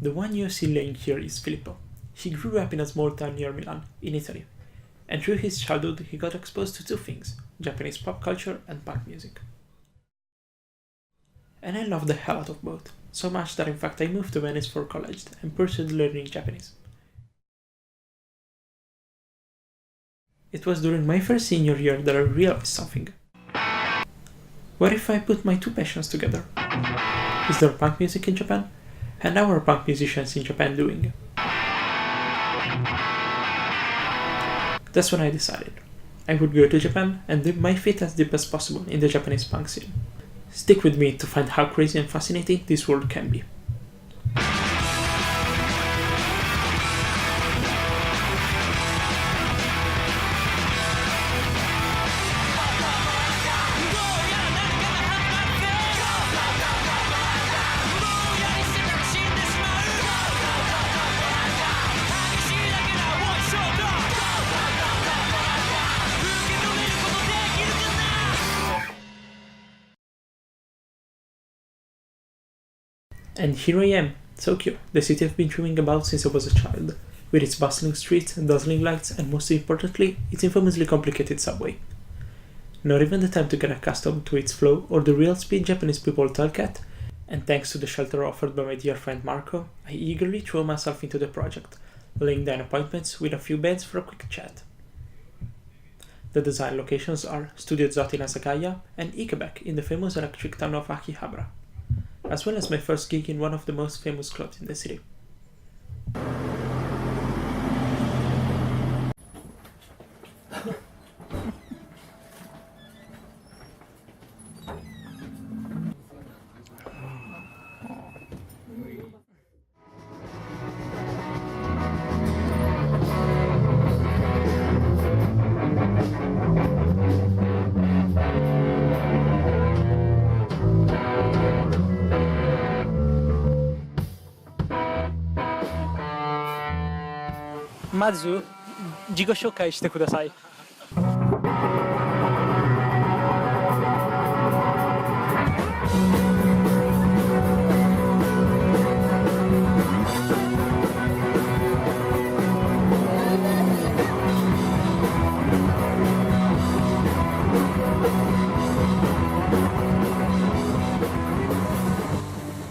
The one you see laying here is Filippo. He grew up in a small town near Milan, in Italy. And through his childhood, he got exposed to two things: Japanese pop culture and punk music. And I loved the hell out of both, so much that in fact I moved to Venice for college and pursued learning Japanese. It was during my first senior year that I realized something. What if I put my two passions together? Is there punk music in Japan? And how are punk musicians in Japan doing? That's when I decided I would go to Japan and dip my feet as deep as possible in the Japanese punk scene. Stick with me to find how crazy and fascinating this world can be. And here I am, Tokyo, the city I've been dreaming about since I was a child, with its bustling streets, dazzling lights, and most importantly, its infamously complicated subway. Not even the time to get accustomed to its flow or the real speed Japanese people talk at, and thanks to the shelter offered by my dear friend Marco, I eagerly threw myself into the project, laying down appointments with a few beds for a quick chat. The design locations are Studio Zotti in Asakaya and Ikebek in the famous electric town of Akihabara, as well as my first gig in one of the most famous clubs in the city.まず自己紹介してください。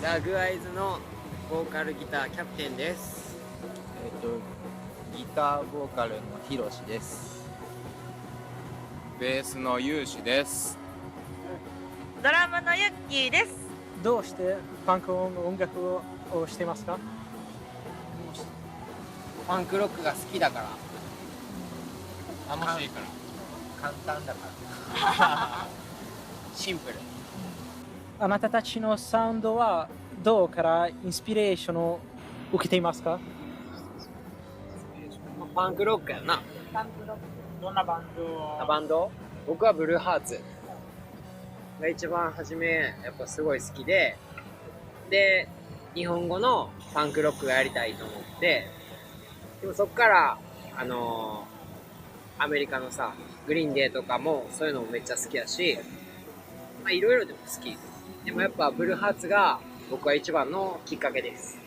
ラグアイズのボーカルギターキャプテンです。ギターボーカルのヒロシです。ベースのユウシです。ドラムのユッキーです。どうしてパンク音楽をしていますか？パンクロックが好きだから。楽しいから。簡単だからシンプル。あなたたちのサウンドはどうからインスピレーションを受けていますか？パンクロックやな。どんなバンド？僕はブルーハーツが一番初めやっぱすごい好きで、日本語のパンクロックがやりたいと思って、でもそっからアメリカのさグリーンデーとかもそういうのもめっちゃ好きやし、まあいろいろでも好き。でもやっぱブルーハーツが僕は一番のきっかけです。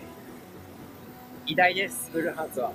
偉大です、ブルーハーツは。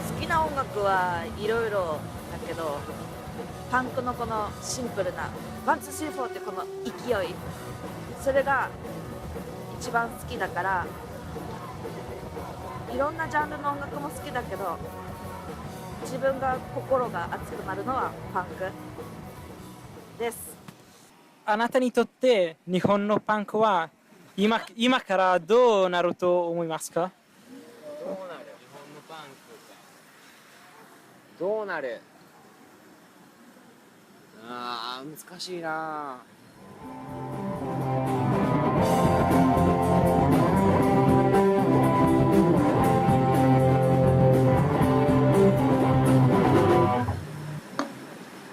好きな音楽はいろいろだけど、パンクのこのシンプルなワンツースリーフォーってこの勢い、それが一番好きだから、いろんなジャンルの音楽も好きだけど、自分が心が熱くなるのはパンクです。あなたにとって日本のパンクは今からどうなると思いますか？どうなる？日本のパンクか。どうなる？あー難しいな。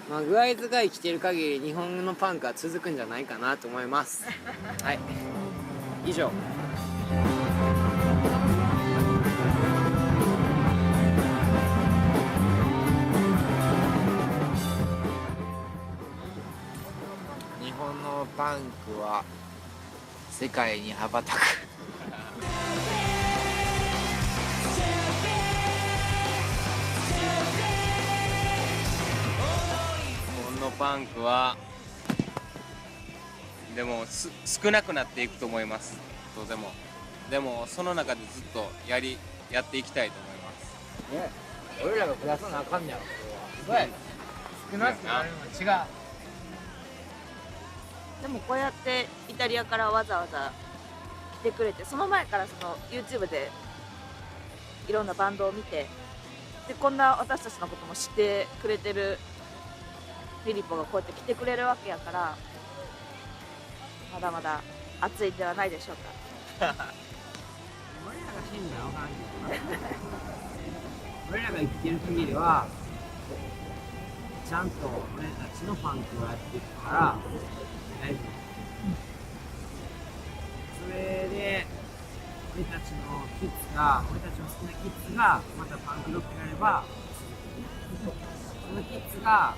まあ具合図が生きてる限り日本のパンクは続くんじゃないかなと思います。はい、以上。日本のパンクは世界に羽ばたく。日本のパンクはでも少なくなっていくと思います。とてもでもその中でずっとやっていきたいと思います。ね、俺らが増やさなあかんねやろ。そうや、少なくなるのは違う。でもこうやってイタリアからわざわざ来てくれて、その前からその YouTube でいろんなバンドを見て、でこんな私たちのことも知ってくれてるフィリポがこうやって来てくれるわけやから、まだまだ熱いんではないでしょうか。俺らが死んだらわからんけどな。俺らが生きてる限りはちゃんと俺たちのパンクをやっていくから大丈夫。それで俺たちの好きなキッズがまたパンクロックやれば、そのキッズが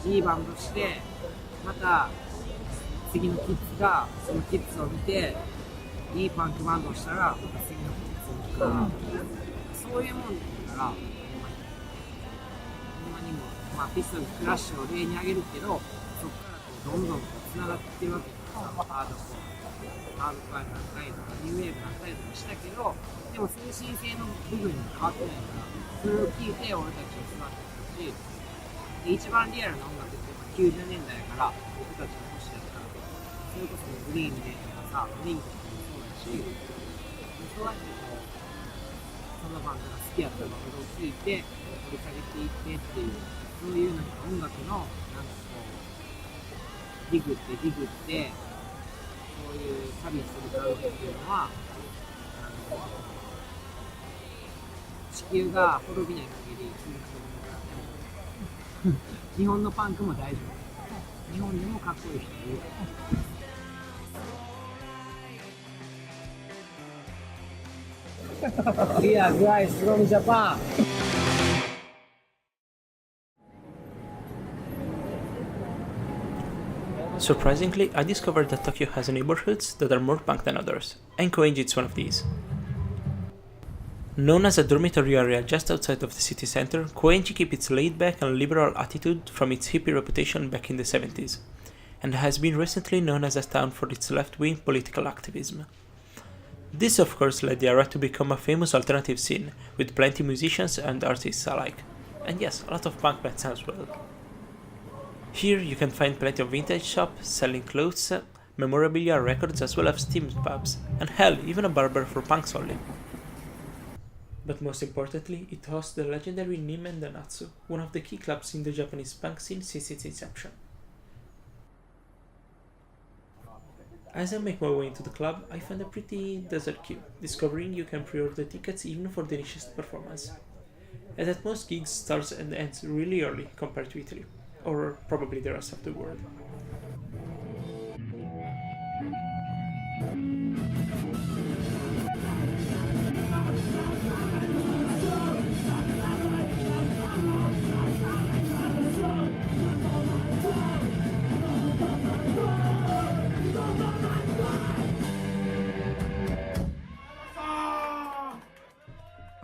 いいバンドしてまた次のキッズがそのキッズを見ていいパンクバンドをしたらまた次のキッズを見るから、そういうもんだから、ほんまにも、まあ、ピストルズクラッシュを例に挙げるけど、そこからこうどんどんつながっていってるわけだから、ハードコアになったりとかニューウェーブになったりとかしたけど、でも精神性の部分に変わってないから、それを聞いて俺たちは育ってきたし、で一番リアルな音楽って90年代やから僕たちの年だから、それこそグリーンデーとかさ、リンクとかもそうだし、そうやってこうそのバンドが好きやったバンドを聴いて掘り下げていってっていう、そういうなんか音楽のなんかこうディグってそういう旅する感じっていうのは、地球が滅びない限り続くと思うから。日本のパンクも大丈夫。日本でもかっこいい人いるから。We are guys from Japan. Surprisingly, I discovered that Tokyo has neighborhoods that are more punk than others, and Koenji is one of these. Known as a dormitory area just outside of the city center, Koenji keeps its laid-back and liberal attitude from its hippie reputation back in the 70s, and has been recently known as a town for its left-wing political activism. This of course led the area to become a famous alternative scene, with plenty musicians and artists alike, and yes, a lot of punk bands as well. Here you can find plenty of vintage shops selling clothes, memorabilia, records, as well as themed pubs, and hell, even a barber for punks only. But most importantly, it hosts the legendary Nimen Danatsu, one of the key clubs in the Japanese punk scene since its inception. As I make my way into the club, I find a pretty desert queue, discovering you can pre-order tickets even for the nichest performance. As at most gigs starts and ends really early compared to Italy, or probably the rest of the world.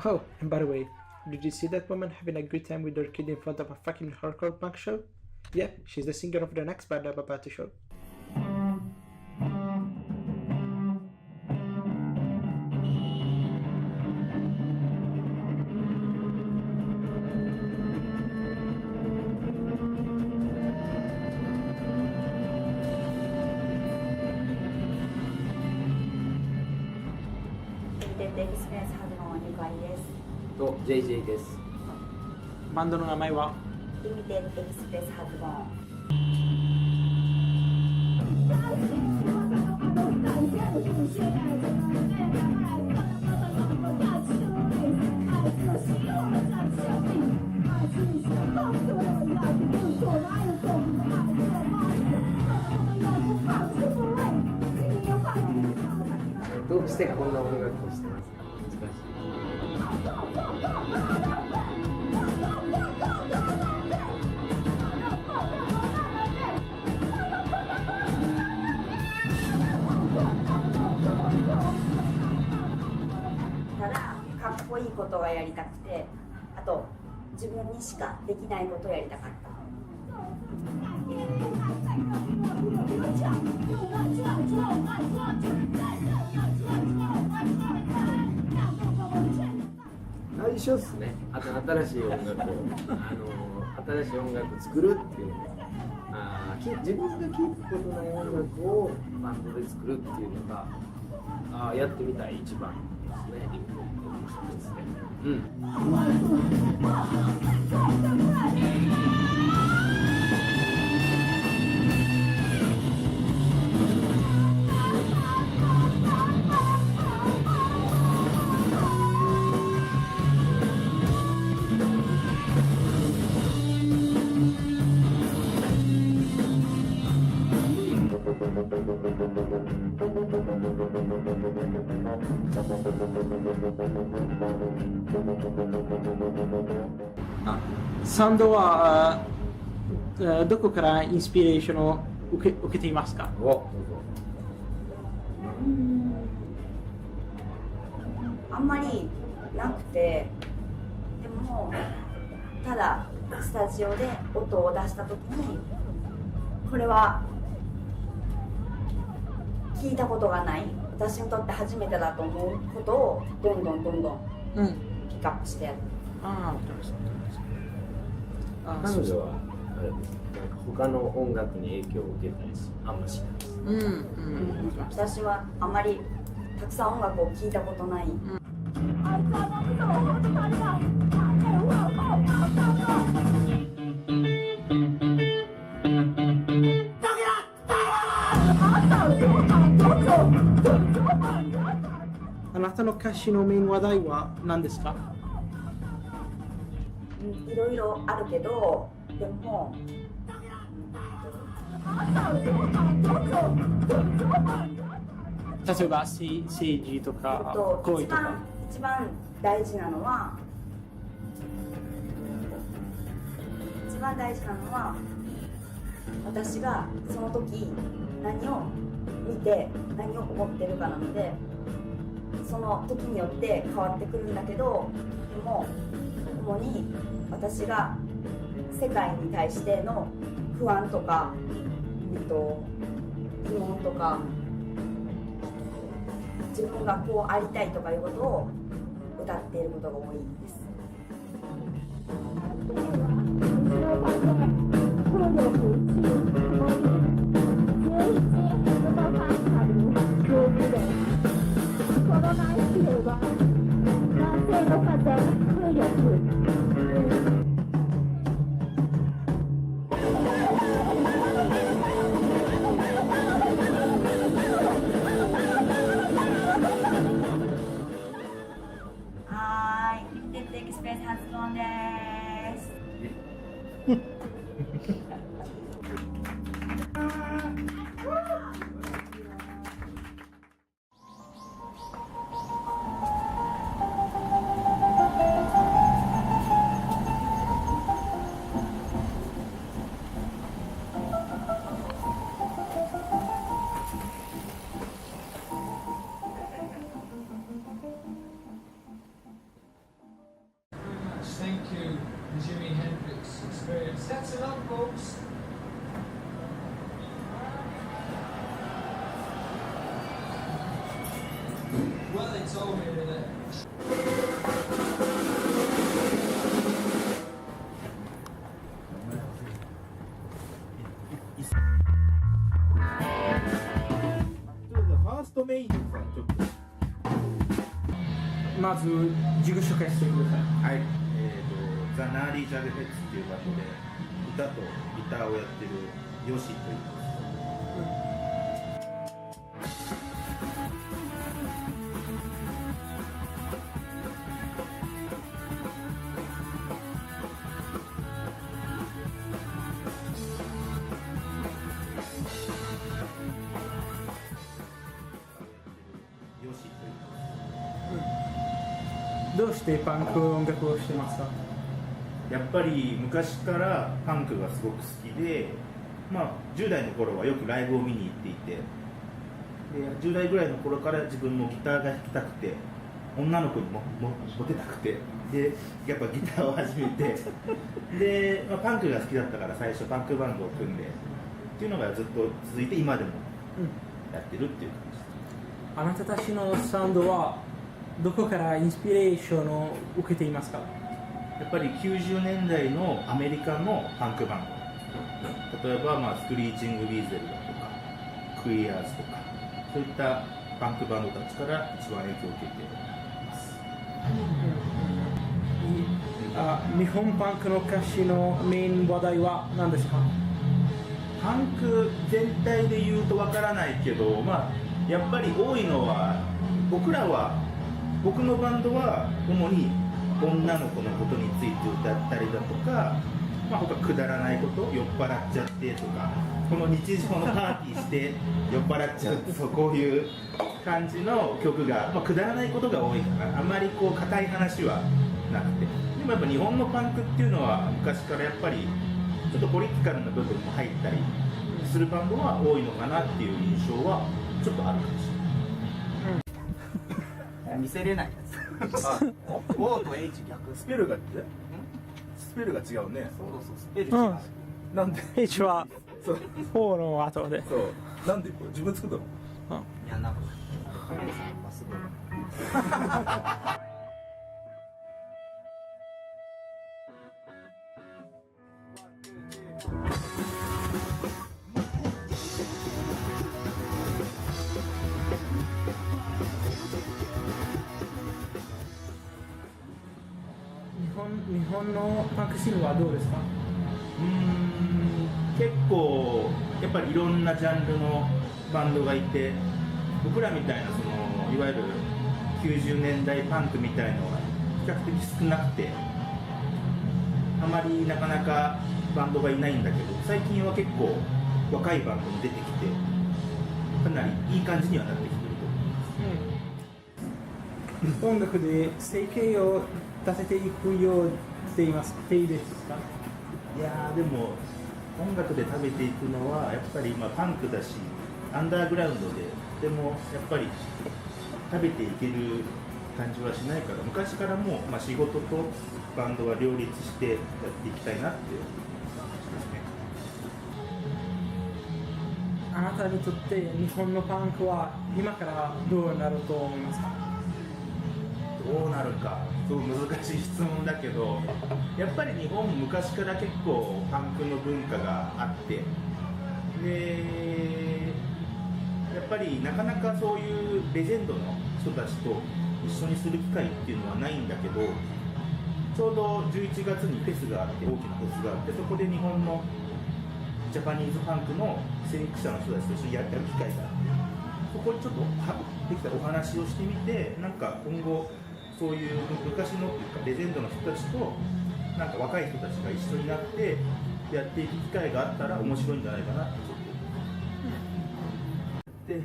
Oh, and by the way, did you see that woman having a good time with her kid in front of a fucking hardcore punk show? Yeah, she's the singer of the next band I'm about to show. JJ です。バンドの名前はリミテッドエクスプレス発音。どうしてこんな音楽をしてますか？難しただかっこいいことがやりたくて、あと自分にしかできないことをやりたかった。い。一緒っすね。あと新しい音楽を新しい音楽を作るっていうのが、自分が聴いたことない音楽をバンドで作るっていうのがやってみたい一番ですね。リフトですね。うん。サウンドはどこからインスピレーションを受けていますか？あんまりなくて、でもただスタジオで音を出した時にこれは聞いたことがない、私にとって初めてだと思うことをどんどんピックアップしてやる。彼女はあれです。なんか他の音楽に影響を受けたりあんましないです。私はあまりたくさん音楽を聴いたことない。あなたの歌詞のメイン話題は何ですか？いろいろあるけど、でも例えば政治とか行為とか。一番大事なのは私がその時何を見て何を思ってるかなので、その時によって変わってくるんだけど、でも主に私が世界に対しての不安とか、疑問とか、自分がこうありたいとかいうことを歌っていることが多いです。はい、リミテッドエクスプレス発音です。Thank you, the Jimi Hendrix Experience. That's enough, folks. Well, it's over, isn't it? First main さんちょっとまず自己紹介してください。はい、ザ・ナーリー・ジャグヘッツっていうバンドで歌とギターをやってるヨシと言います。ヨシと言います。どうしてパンク音楽をしてますか？やっぱり昔からパンクがすごく好きで、10代の頃はよくライブを見に行っていて、で10代ぐらいの頃から自分もギターが弾きたくて、女の子にもモテたくて、でやっぱギターを始めてで、パンクが好きだったから最初パンクバンドを組んでっていうのがずっと続いて今でもやってるっていう感じです。あなたたちのサウンドはどこからインスピレーションを受けていますか？やっぱり90年代のアメリカのパンクバンド、例えば、スクリーチング・ウィーゼルだとかクイアーズとかそういったパンクバンドたちから一番影響を受けています。日本パンクの歌詞のメイン話題は何ですか？パンク全体で言うとわからないけど、やっぱり多いのは僕のバンドは主に女の子のことについて歌ったりだとか、他くだらないこと、酔っ払っちゃってとか、この日常のパーティーして酔っ払っちゃう、こういう感じの曲が、くだらないことが多いかな。あんまり硬い話はなくて、でもやっぱ日本のパンクっていうのは昔からやっぱりちょっとポリティカルな部分も入ったりするバンドは多いのかなっていう印象はちょっとあるかもしれない。見せれないやつ。O と H 逆。スペルが違うね。そうスペル違う。なんで H はO の後で。そう。なんで自分作ったの？いやなんか影さんまっすぐ。日本のパンクシーンはどうですか？結構やっぱりいろんなジャンルのバンドがいて、僕らみたいないわゆる90年代パンクみたいのが比較的少なくて、あまりなかなかバンドがいないんだけど、最近は結構若いバンドも出てきてかなりいい感じにはなってきてると思います。音楽で生計を立てていくようでいますっていいですか？いやでも音楽で食べていくのはやっぱりパンクだしアンダーグラウンドでもやっぱり食べていける感じはしないから、昔からもう、仕事とバンドは両立してやっていきたいなっていう感じですね。あなたにとって日本のパンクは今からどうなると思いますか？どうなるか、すごく難しい質問だけど、やっぱり日本昔から結構パンクの文化があって、でやっぱりなかなかそういうレジェンドの人たちと一緒にする機会っていうのはないんだけど、ちょうど11月にフェスがあって、大きなフェスがあって、そこで日本のジャパニーズパンクの先駆者の人たちと一緒にやる機会があって、そこにちょっとできたお話をしてみて、なんか今後そういう昔のっていうかレジェンドの人たちとなんか若い人たちが一緒になってやっていく機会があったら面白いんじゃないかなってちょっとで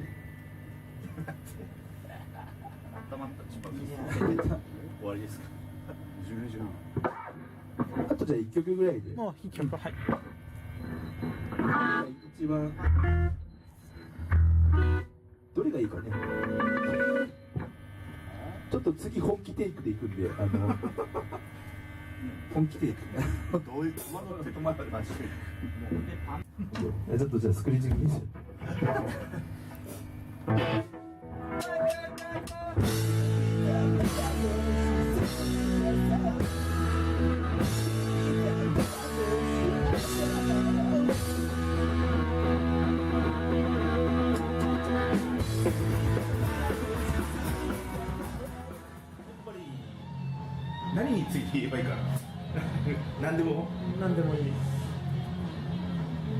頭った終わりですか？10時半。あとじゃあ1曲ぐらいで。もう1曲、はい。一番どれがいいかね。ちょっと次本気テイクでいくんで、本気テイク。どういう戸惑ってマジで。ちょっとじゃあスクリーンジングにしよ何について言えばいいかな。何でも何でもいい。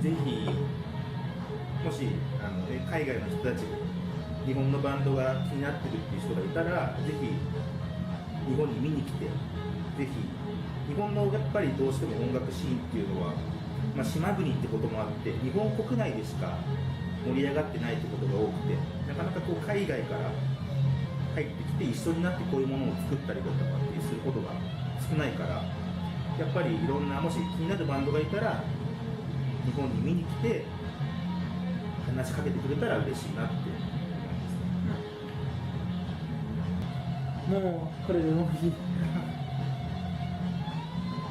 ぜひもし海外の人たち日本のバンドが気になってるっていう人がいたらぜひ日本に見に来てぜひ日本のやっぱりどうしても音楽シーンっていうのは、まあ、島国ってこともあって日本国内でしか盛り上がってないってことが多くてなかなかこう海外から入ってきて一緒になってこういうものを作ったりだとかってすることが少ないからやっぱりいろんなもし気になるバンドがいたら日本に見に来て話しかけてくれたら嬉しいなって思います。もうこれでもいい。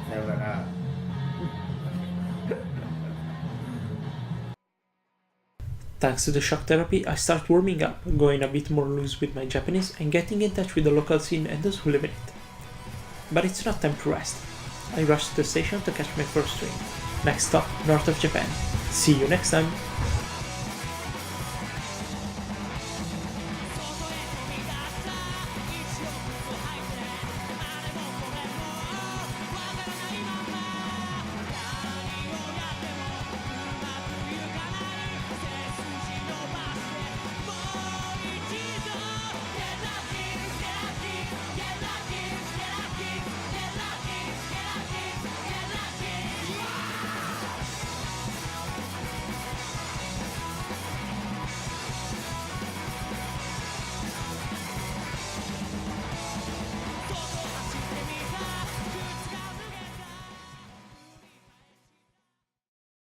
さようなら。Thanks to the shock therapy, I start warming up, going a bit more loose with my Japanese and getting in touch with the local scene and those who live in it. But it's not time to rest. I rush to the station to catch my first train. Next stop, north of Japan. See you next time!